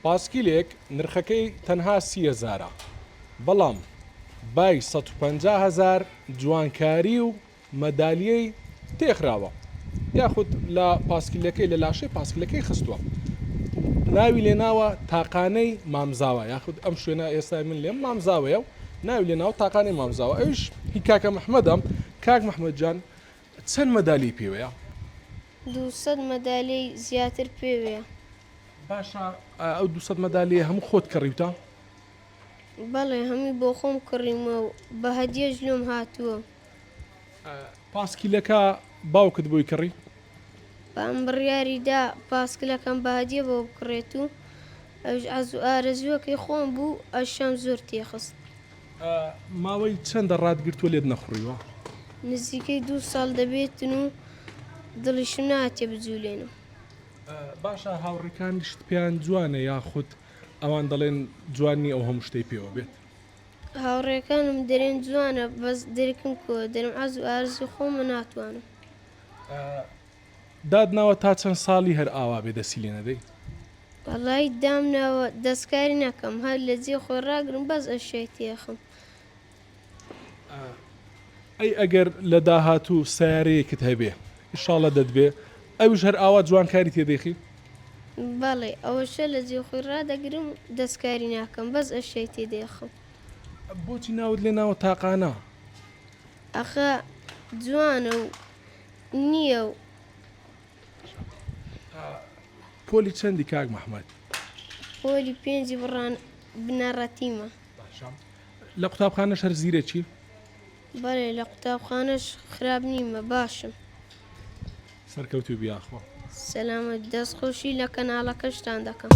پاسکیلێک نرخەکەی تەنها 30,000 بەڵام بای 150,000 جوانکاری و مەدالیەی تێخراوە یاخود لە پاسکیلەکەی لە لاشەی پاسکیلەکەی خستووە ناوی لێناوە تاقانەی مامزاوە یاخود ئەم شوێنە ئێستا من لێم مامزاوەیە و ناوی لێناوە تاقانەی مامزاوە ئەوش هی کاکە مححمەدەم کاک مححمەد جان چەند مەدالی پێوەیە 200 مەدالی زیاتر پێوەیە باشە ئەو 200 مەدالی هەموو خۆت کڕیوتە بەڵێ هەمی بۆ خۆم کڕیمە و بە هەدیەش لۆم هاتووە پاسکیلەکە باوکت بۆی کڕی بەم بڕیاریدا پاسکلەکەم بە هەدیە بۆ بکڕێت و ئارەزوەکەی خۆم بوو ئەشام زۆر تێخست ماوەی چەندە ڕادگرتووە لێت نەخڕیوە نزیکەی 2 ساڵ دەبێتن و دڵیشم ناتێ بجوولێنم باشە هاوڕێکانیشت پێیان جوانە یاخود ئەوان دەڵێن جوانی ئەو هەموو شتەی پێوە بێت هاوڕێکانم دەرێن جوانە بەس دەرکم کۆ دەرم ئارزوی خۆمە ناتوانم دادناوە تا چەند ساڵی هەر ئاوا بێ دەسی لێ نەدەی وەڵای دامناوە دەستکاری نەکەم هەر لە جێ خۆی ڕاگرم بەس ئەشەی تێخم ئەی ئەگەر لە داهاتوو سیارەیەکت هەبێ ئیشاڵە دەدبێ ئەوش هەر ئاوا جوانکاری تێدەیخی بەڵێ ئەوەشە لە جێ خۆی ڕدەگرم دەستکاری ناکەم بەس ئەشەی تێدەیخم بۆچی ناوت لێ ناوە تاقانە ئەخە جوانە و نییە و پۆلی چەندی کاک مححمەد پۆلی 5 بڕان بنەڕەتیمە لە قوتابخانەش هەر زیرەکی بەڵێ لە قوتابخانەش خراپ نیمە باشم سەرکەوتوی بیاخۆ سەلامەت دەستخۆشی لە کەناڵەکەشتان دەکەم.